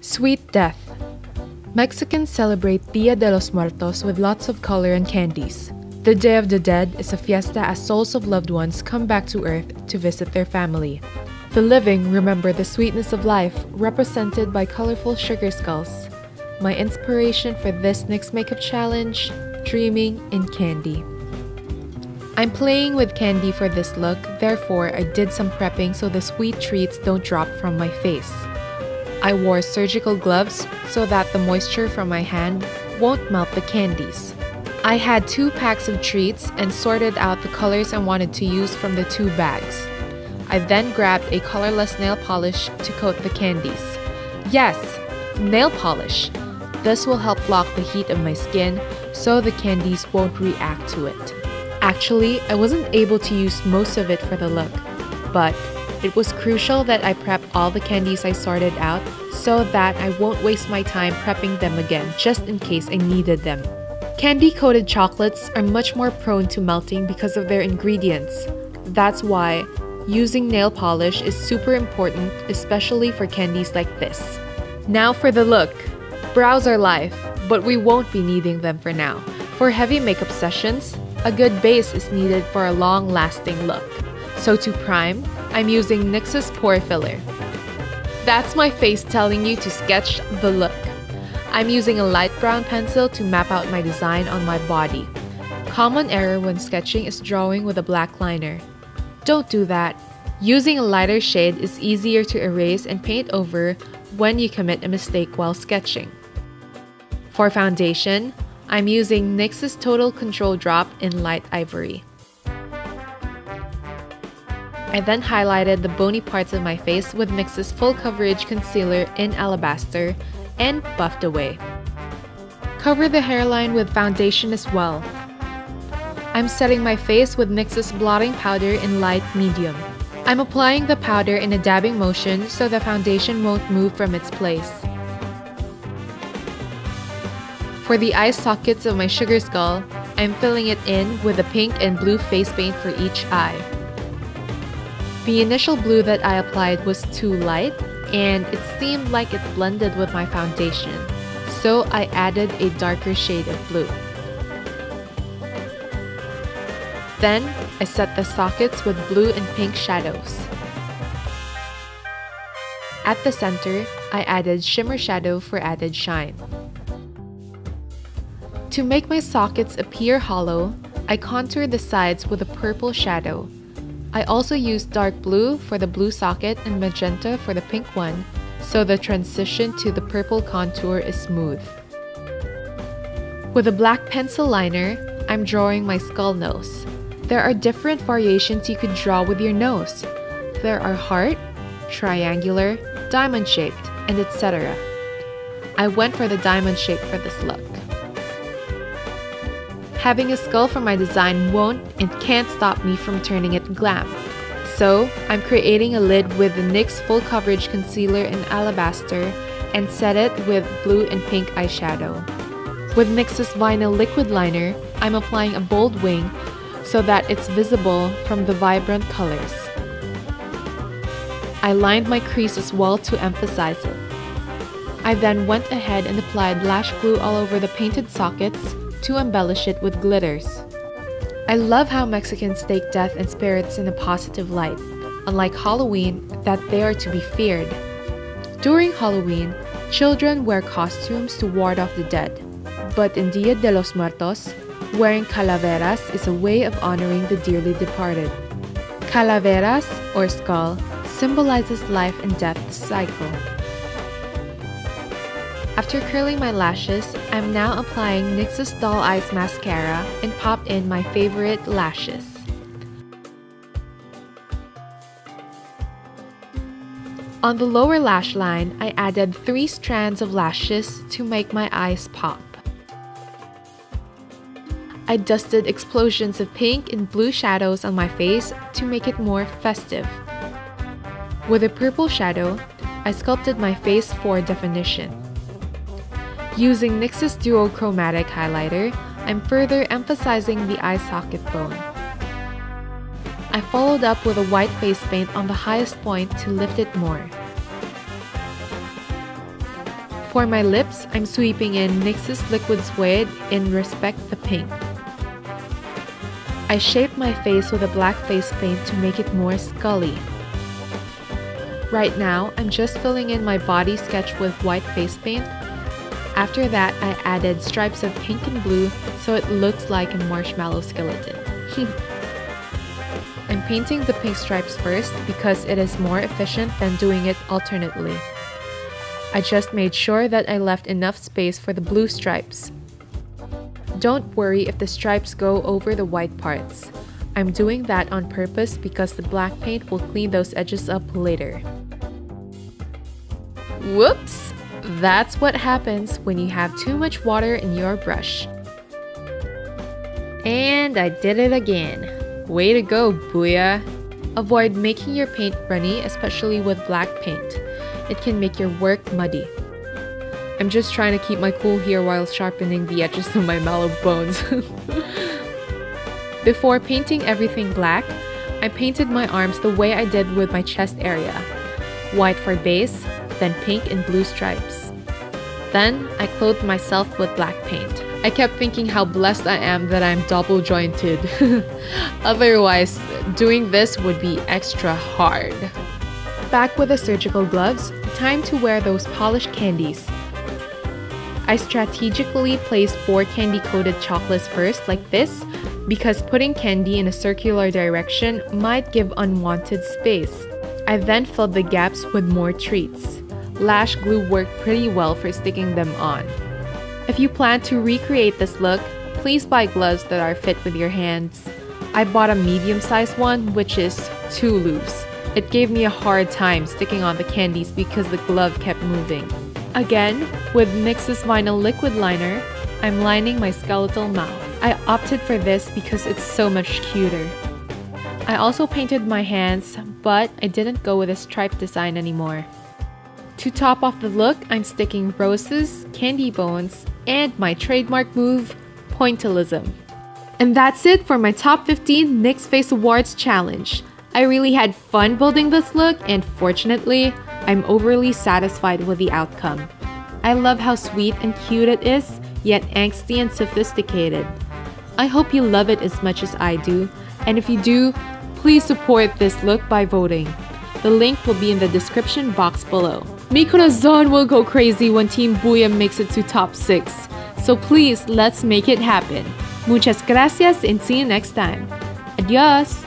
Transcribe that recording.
Sweet Death. Mexicans celebrate Dia de los Muertos with lots of color and candies. The Day of the Dead is a fiesta as souls of loved ones come back to Earth to visit their family. The living remember the sweetness of life, represented by colorful sugar skulls. My inspiration for this NYX makeup challenge: dreaming in candy. I'm playing with candy for this look, therefore I did some prepping so the sweet treats don't drop from my face. I wore surgical gloves so that the moisture from my hand won't melt the candies. I had 2 packs of treats and sorted out the colors I wanted to use from the 2 bags. I then grabbed a colorless nail polish to coat the candies. Yes, nail polish! This will help block the heat of my skin so the candies won't react to it. Actually, I wasn't able to use most of it for the look, but it was crucial that I prep all the candies I sorted out so that I won't waste my time prepping them again just in case I needed them. Candy-coated chocolates are much more prone to melting because of their ingredients. That's why using nail polish is super important, especially for candies like this. Now for the look. Brows are life, but we won't be needing them for now. For heavy makeup sessions, a good base is needed for a long-lasting look. So to prime, I'm using NYX's Pore Filler. That's my face telling you to sketch the look. I'm using a light brown pencil to map out my design on my body. Common error when sketching is drawing with a black liner. Don't do that. Using a lighter shade is easier to erase and paint over when you commit a mistake while sketching. For foundation, I'm using NYX's Total Control Drop in Light Ivory. I then highlighted the bony parts of my face with NYX's Full Coverage Concealer in Alabaster and buffed away. Cover the hairline with foundation as well. I'm setting my face with NYX's Blotting Powder in Light Medium. I'm applying the powder in a dabbing motion so the foundation won't move from its place. For the eye sockets of my sugar skull, I'm filling it in with a pink and blue face paint for each eye. The initial blue that I applied was too light, and it seemed like it blended with my foundation, so I added a darker shade of blue. Then, I set the sockets with blue and pink shadows. At the center, I added shimmer shadow for added shine. To make my sockets appear hollow, I contoured the sides with a purple shadow. I also used dark blue for the blue socket and magenta for the pink one, so the transition to the purple contour is smooth. With a black pencil liner, I'm drawing my skull nose. There are different variations you could draw with your nose. There are heart, triangular, diamond-shaped, and etc. I went for the diamond shape for this look. Having a skull for my design won't and can't stop me from turning it glam. So, I'm creating a lid with the NYX Full Coverage Concealer in Alabaster and set it with blue and pink eyeshadow. With NYX's Vinyl Liquid Liner, I'm applying a bold wing so that it's visible from the vibrant colors. I lined my crease as well to emphasize it. I then went ahead and applied lash glue all over the painted sockets to embellish it with glitters. I love how Mexicans take death and spirits in a positive light, unlike Halloween that they are to be feared. During Halloween, children wear costumes to ward off the dead, but in Dia de los Muertos, wearing calaveras is a way of honoring the dearly departed. Calaveras, or skull, symbolizes life and death cycle. After curling my lashes, I'm now applying NYX's Doll Eyes Mascara and pop in my favorite lashes. On the lower lash line, I added 3 strands of lashes to make my eyes pop. I dusted explosions of pink and blue shadows on my face to make it more festive. With a purple shadow, I sculpted my face for definition. Using NYX's Duochromatic highlighter, I'm further emphasizing the eye socket bone. I followed up with a white face paint on the highest point to lift it more. For my lips, I'm sweeping in NYX's Liquid Suede in Respect the Pink. I shaped my face with a black face paint to make it more scully. Right now, I'm just filling in my body sketch with white face paint. After that, I added stripes of pink and blue so it looks like a marshmallow skeleton. I'm painting the pink stripes first because it is more efficient than doing it alternately. I just made sure that I left enough space for the blue stripes. Don't worry if the stripes go over the white parts. I'm doing that on purpose because the black paint will clean those edges up later. Whoops! That's what happens when you have too much water in your brush. And I did it again. Way to go, Booya! Avoid making your paint runny, especially with black paint. It can make your work muddy. I'm just trying to keep my cool here while sharpening the edges of my mallow bones. Before painting everything black, I painted my arms the way I did with my chest area. White for base, then pink and blue stripes. Then, I clothed myself with black paint. I kept thinking how blessed I am that I'm double jointed. Otherwise, doing this would be extra hard. Back with the surgical gloves, time to wear those polished candies. I strategically placed 4 candy-coated chocolates first, like this, because putting candy in a circular direction might give unwanted space. I then filled the gaps with more treats. Lash glue worked pretty well for sticking them on. If you plan to recreate this look, please buy gloves that are fit with your hands. I bought a medium-sized one, which is too loose. It gave me a hard time sticking on the candies because the glove kept moving. Again, with NYX's vinyl liquid liner, I'm lining my skeletal mouth. I opted for this because it's so much cuter. I also painted my hands, but I didn't go with a stripe design anymore. To top off the look, I'm sticking roses, candy bones, and my trademark move, pointillism. And that's it for my top 15 NYX Face Awards challenge. I really had fun building this look, and fortunately, I'm overly satisfied with the outcome. I love how sweet and cute it is, yet angsty and sophisticated. I hope you love it as much as I do, and if you do, please support this look by voting. The link will be in the description box below. Mi corazón will go crazy when Team Booya makes it to top 6, so please let's make it happen. Muchas gracias and see you next time. Adios!